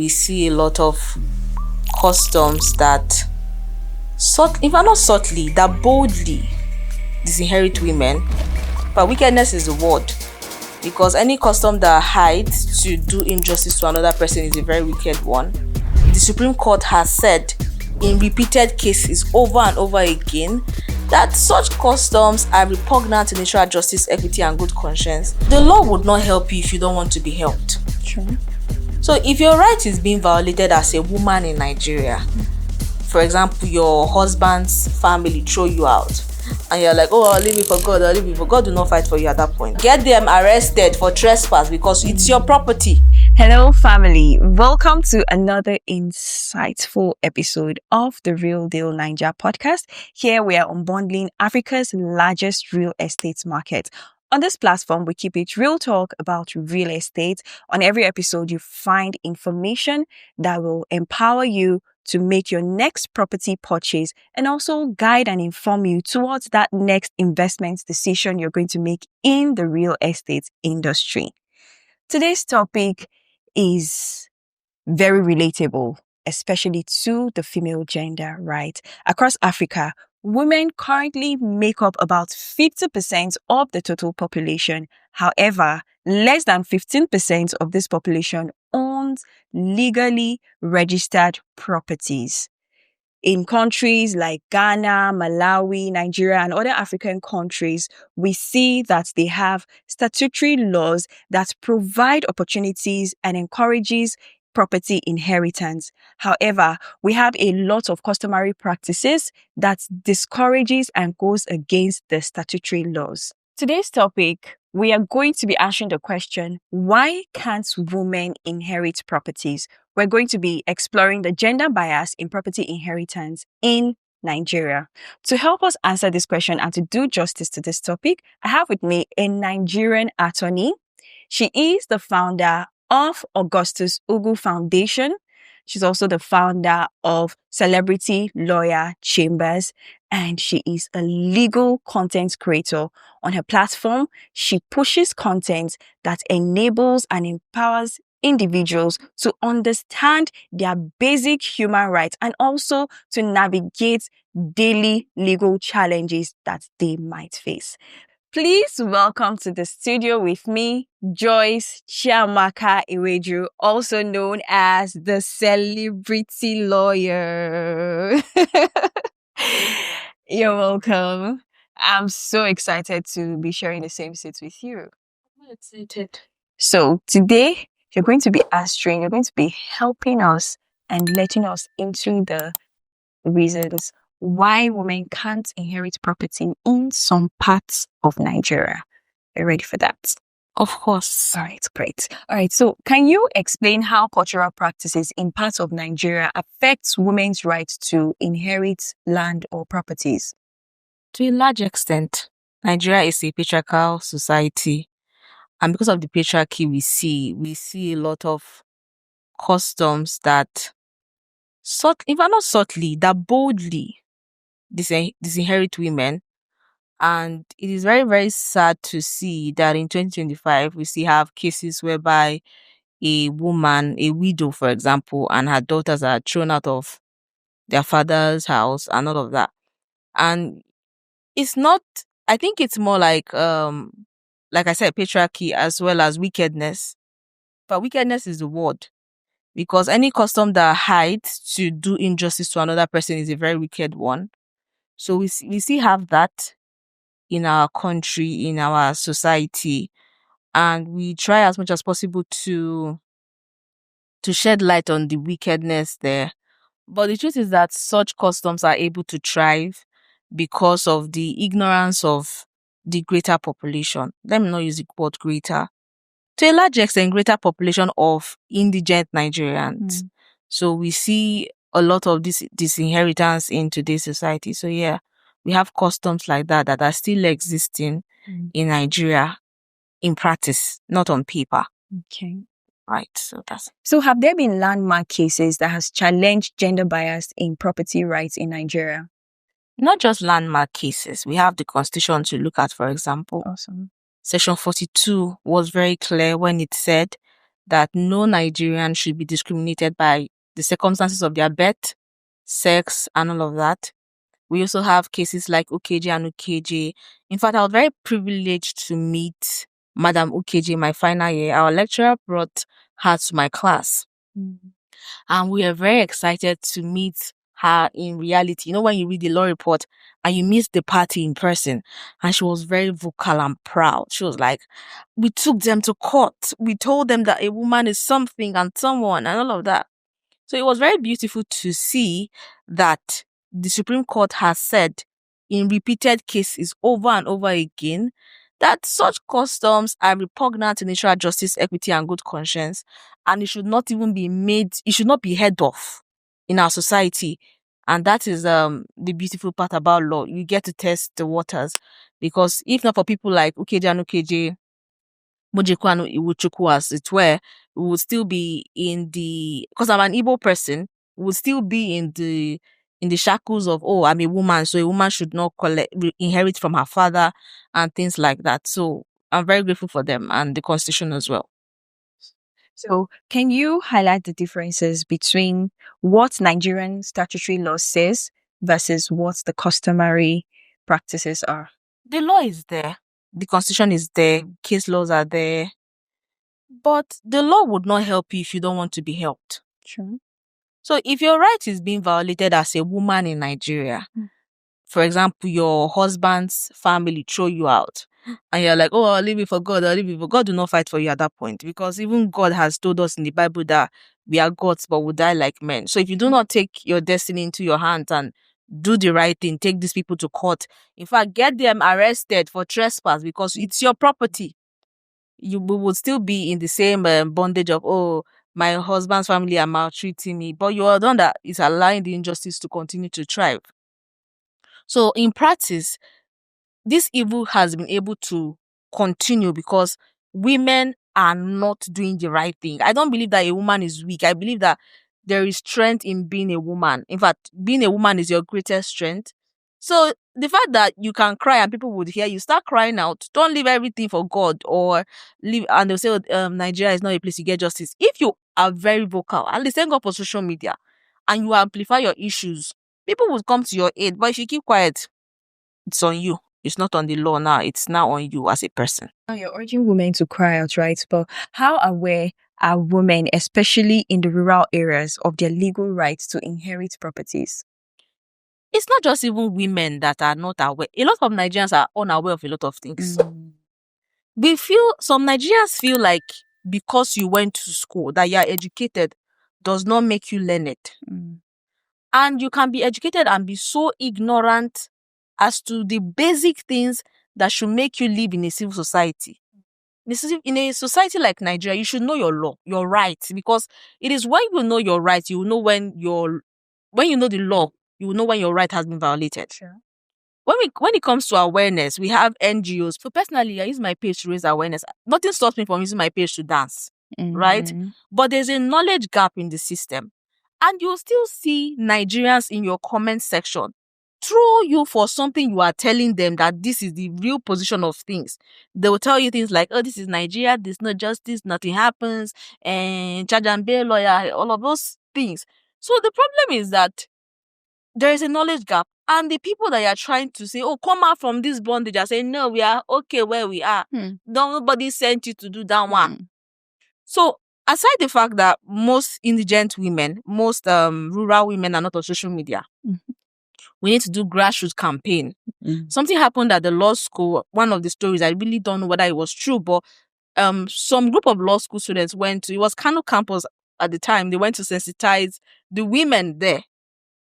We see a lot of customs that, if not subtly, that boldly disinherit women. But wickedness is the word, because any custom that hides to do injustice to another person is a very wicked one. The Supreme Court has said in repeated cases over and over again that such customs are repugnant to natural justice, equity, and good conscience. The law would not help you if you don't want to be helped. True. So if your right is being violated as a woman in Nigeria, for example, your husband's family throw you out, and you're like, oh, I'll leave it for God, I'll leave it for God, do not fight for you at that point. Get them arrested for trespass because it's your property. Hello, family. Welcome to another insightful episode of the Real Deal Naija podcast. Here we are unbundling Africa's largest real estate market. On this platform, we keep it real talk about real estate. On every episode, you find information that will empower you to make your next property purchase and also guide and inform you towards that next investment decision you're going to make in the real estate industry. Today's topic is very relatable, especially to the female gender, right? Across Africa, women currently make up about 50% of the total population. However, less than 15% of this population owns legally registered properties. In countries like Ghana, Malawi, Nigeria, and other African countries, we see that they have statutory laws that provide opportunities and encourages property inheritance. However, we have a lot of customary practices that discourages and goes against the statutory laws. Today's topic, we are going to be answering the question, why can't women inherit properties? We're going to be exploring the gender bias in property inheritance in Nigeria. To help us answer this question and to do justice to this topic, I have with me a Nigerian attorney. She is the founder of Augustus Ugu Foundation. She's also the founder of Celebrity Lawyer Chambers, and she is a legal content creator. On her platform, she pushes content that enables and empowers individuals to understand their basic human rights and also to navigate daily legal challenges that they might face. Please welcome to the studio with me, Joyce Chiamaka Iweju, also known as the Celebrity Lawyer. You're welcome. I'm so excited to be sharing the same seat with you. I'm excited. So today, you're going to be helping us and letting us into the reasons why women can't inherit property in some parts of Nigeria. Are you ready for that? Of course. All right, great. All right, so can you explain how cultural practices in parts of Nigeria affects women's right to inherit land or properties? To a large extent, Nigeria is a patriarchal society. And because of the patriarchy we see a lot of customs that, if not subtly, that boldly disinherit women. And it is very, very sad to see that in 2025, we still have cases whereby a woman, a widow, for example, and her daughters are thrown out of their father's house and all of that. And it's not, I think it's more like I said, patriarchy as well as wickedness. But wickedness is the word, because any custom that hides to do injustice to another person is a very wicked one. So we still have that in our country, in our society, and we try as much as possible to shed light on the wickedness there. But the truth is that such customs are able to thrive because of the ignorance of the greater population. Let me not use the word greater. To a large extent, greater population of indigent Nigerians. So we see a lot of this disinheritance in today's society. So yeah, we have customs like that are still existing in Nigeria in practice, not on paper. Okay. Right. So have there been landmark cases that has challenged gender bias in property rights in Nigeria? Not just landmark cases. We have the Constitution to look at, for example. Awesome. Section 42 was very clear when it said that no Nigerian should be discriminated by the circumstances of their birth, sex, and all of that. We also have cases like Ukeje and Ukeje. In fact, I was very privileged to meet Madam Ukeje in my final year. Our lecturer brought her to my class. And we are very excited to meet her in reality. You know, when you read the law report and you meet the party in person, and she was very vocal and proud. She was like, we took them to court. We told them that a woman is something and someone and all of that. So it was very beautiful to see that the Supreme Court has said in repeated cases over and over again that such customs are repugnant to natural justice, equity, and good conscience, and it should not even be made, it should not be heard of in our society. And that is the beautiful part about law. You get to test the waters, because if not for people like Ukeje and Ukeje, Mojekwanu Iwuchukwu, as it were, we would still be in the, because I'm an Igbo person, we would still be in the shackles of, oh, I'm a woman, so a woman should not inherit from her father and things like that. So I'm very grateful for them and the constitution as well. So can you highlight the differences between what Nigerian statutory law says versus what the customary practices are? The law is there, the constitution is there, case laws are there, but the law would not help you if you don't want to be helped. Sure. So if your right is being violated as a woman in Nigeria, for example, your husband's family throw you out, and you're like, oh, I'll leave it for God, I'll leave it for God. Do not fight for you at that point, because even God has told us in the Bible that we are gods, but we die like men. So if you do not take your destiny into your hands and do the right thing, take these people to court, in fact, get them arrested for trespass, because it's your property, you would still be in the same bondage of, oh, my husband's family are maltreating me, but you are the one that is allowing the injustice to continue to thrive. So in practice, this evil has been able to continue because women are not doing the right thing. I don't believe that a woman is weak. I believe that there is strength in being a woman. In fact, being a woman is your greatest strength. So the fact that you can cry and people would hear you, start crying out. Don't leave everything for God, or leave and they'll say, Nigeria is not a place you get justice. If you are very vocal, at least thank God for social media, and you amplify your issues, people will come to your aid. But if you keep quiet, it's on you. It's not on the law now. It's now on you as a person. Now you're urging women to cry out, right? But how aware are women, especially in the rural areas, of their legal rights to inherit properties? It's not just even women that are not aware. A lot of Nigerians are unaware of a lot of things. Some Nigerians feel like because you went to school, that you are educated, does not make you learned. And you can be educated and be so ignorant as to the basic things that should make you live in a civil society. In a society like Nigeria, you should know your law, your rights, because it is when you know your rights, you will know when you know the law, you will know when your right has been violated. Sure. When it comes to awareness, we have NGOs. So personally, I use my page to raise awareness. Nothing stops me from using my page to dance, right? But there's a knowledge gap in the system. And you'll still see Nigerians in your comment section throw you for something you are telling them that this is the real position of things. They will tell you things like, oh, this is Nigeria, there's no justice, nothing happens, and charge and bail lawyer, all of those things. So the problem is that there is a knowledge gap. And the people that you are trying to say, oh, come out from this bondage, are saying, no, we are okay where we are. Nobody sent you to do that one. So aside the fact that most indigent women, most rural women are not on social media, we need to do grassroots campaign. Something happened at the law school. One of the stories, I really don't know whether it was true, but some group of law school students it was Kano campus at the time, they went to sensitize the women there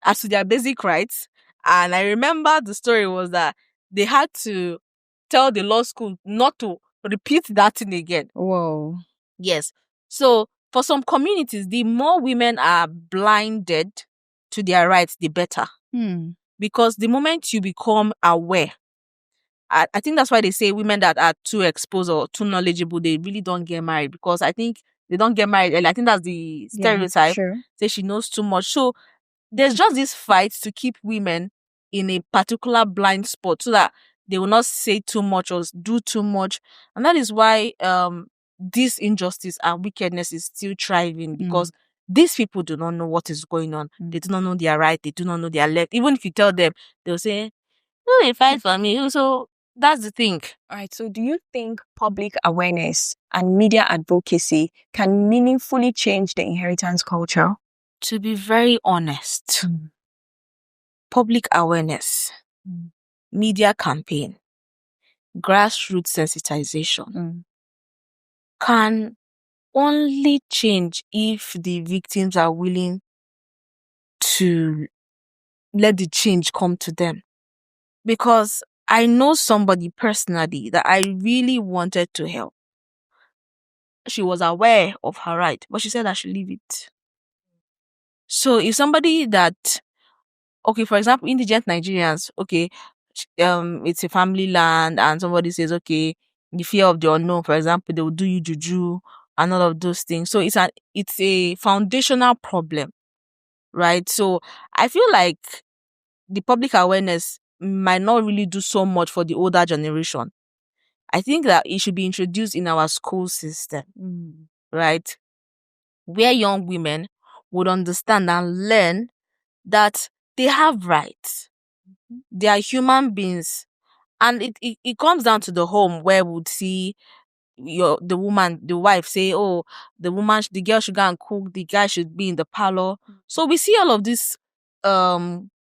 as to their basic rights. And I remember the story was that they had to tell the law school not to repeat that thing again. Whoa. Yes. So for some communities, the more women are blinded to their rights, the better. Because the moment you become aware, I think that's why they say women that are too exposed or too knowledgeable, they really don't get married, because I think they don't get married early. I think that's the stereotype. Sure. Say she knows too much. So there's just this fight to keep women in a particular blind spot so that they will not say too much or do too much. And that is why this injustice and wickedness is still thriving because these people do not know what is going on. They do not know their right. They do not know their left. Even if you tell them, they'll say, "Who will fight for me?" So that's the thing. All right. So do you think public awareness and media advocacy can meaningfully change the inheritance culture? To be very honest, public awareness, media campaign, grassroots sensitization can only change if the victims are willing to let the change come to them. Because I know somebody personally that I really wanted to help. She was aware of her right, but she said I should leave it. So if somebody that, okay, for example, indigent Nigerians, okay, it's a family land and somebody says, okay, the fear of the unknown, for example, they will do you juju and all of those things. So it's a foundational problem, right? So I feel like the public awareness might not really do so much for the older generation. I think that it should be introduced in our school system, right? Where young women would understand and learn that they have rights. They are human beings. And it comes down to the home where we would see the wife say, oh, the girl should go and cook, the guy should be in the parlor. So we see all of this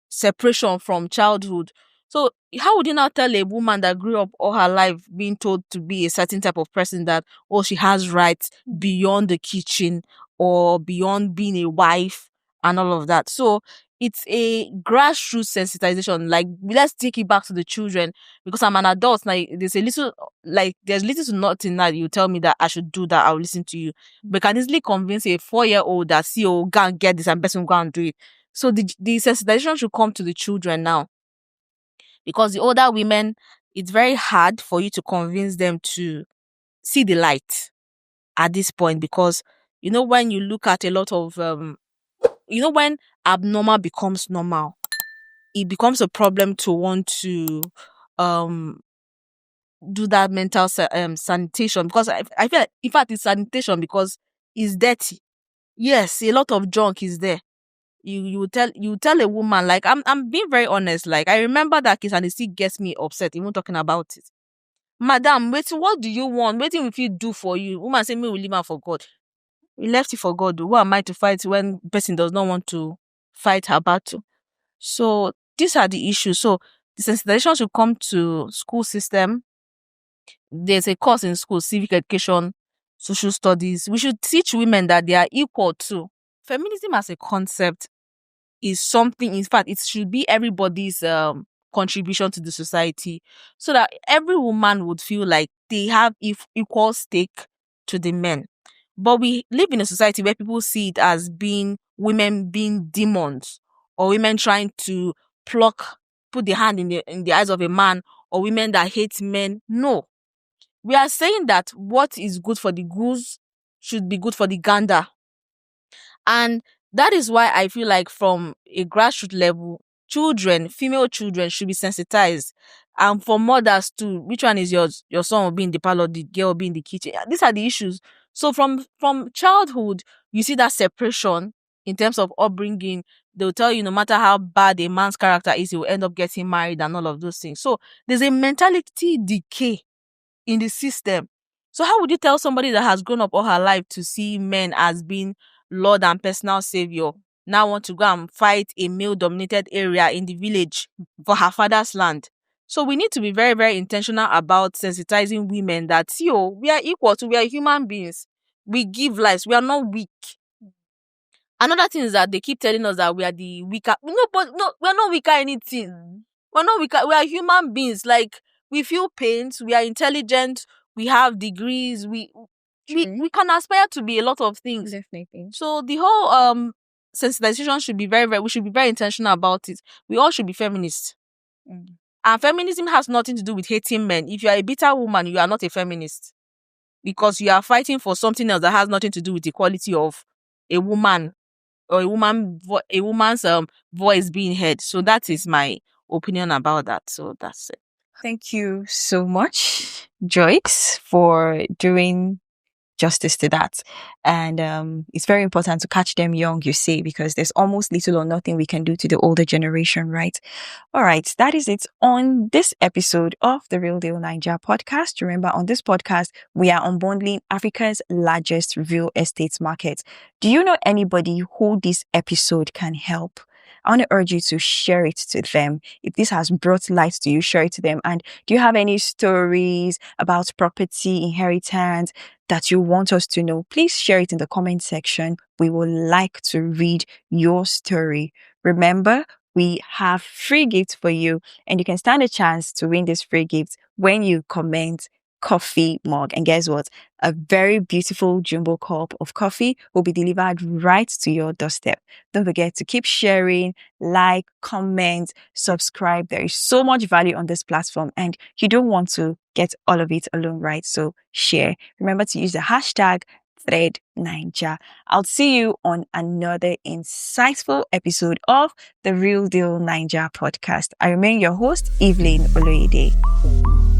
separation from childhood. So how would you now tell a woman that grew up all her life being told to be a certain type of person that, oh, she has rights beyond the kitchen or beyond being a wife and all of that? So it's a grassroots sensitization. Like, let's take it back to the children, because I'm an adult now. There's little to nothing that you tell me that I should do that, I'll listen to you. But can easily convince a 4-year-old that, see, oh, go and get this and person go and do it. So the sensitization should come to the children now. Because the older women, it's very hard for you to convince them to see the light at this point. Because, when you look at a lot of, when abnormal becomes normal, it becomes a problem to want to do that mental sanitation. Because I feel like, in fact, it's sanitation because it's dirty. Yes, a lot of junk is there. You tell a woman, like, I'm being very honest. Like, I remember that case and it still gets me upset even talking about it. Madam, what do you want? Waiting if you do for you. Woman say, me will leave her for God. We left it for God. Who am I to fight when person does not want to fight her battle? So these are the issues. So the sensitization should come to school system. There's a course in school, civic education, social studies. We should teach women that they are equal too. Feminism as a concept is something, in fact, it should be everybody's contribution to the society, so that every woman would feel like they have equal stake to the men. But we live in a society where people see it as women being demons, or women trying to put their hand in the eyes of a man, or women that hate men. No. We are saying that what is good for the goose should be good for the gander. And that is why I feel like from a grassroots level, female children should be sensitized. And for mothers too, which one is yours? Your son will be in the parlor, the girl will be in the kitchen. These are the issues. So from childhood, you see that separation in terms of upbringing. They'll tell you no matter how bad a man's character is, he will end up getting married and all of those things. So there's a mentality decay in the system. So how would you tell somebody that has grown up all her life to see men as being Lord and personal savior, now want to go and fight a male-dominated area in the village for her father's land? So we need to be very, very intentional about sensitizing women that, we are equal we are human beings. We give lives. We are not weak. Another thing is that they keep telling us that we are the weaker. No, we're not weaker anything. We're not weaker. We are human beings. Like, we feel pains. We are intelligent. We have degrees. We can aspire to be a lot of things. Definitely. So the whole sensitization should be we should be very intentional about it. We all should be feminists. And feminism has nothing to do with hating men. If you are a bitter woman, you are not a feminist, because you are fighting for something else that has nothing to do with the quality of a woman, or a woman's voice being heard. So that is my opinion about that. So that's it. Thank you so much, Joyce, for doing justice to that. And it's very important to catch them young, you see, because there's almost little or nothing we can do to the older generation, right? All right, that is it on this episode of the Real Deal Naija podcast. Remember, on this podcast, we are unbundling Africa's largest real estate market. Do you know anybody who this episode can help? I want to urge you to share it to them. If this has brought light to you, share it to them. And do you have any stories about property, inheritance that you want us to know? Please share it in the comment section. We would like to read your story. Remember, we have free gifts for you, and you can stand a chance to win this free gift when you comment coffee mug. And guess what? A very beautiful jumbo cup of coffee will be delivered right to your doorstep. Don't forget to keep sharing, like, comment, subscribe. There is so much value on this platform, and you don't want to get all of it alone, right? So share. Remember to use the hashtag #ThreadNaija. I'll see you on another insightful episode of the Real Deal Naija podcast. I remain your host, Evelyn Oloyede.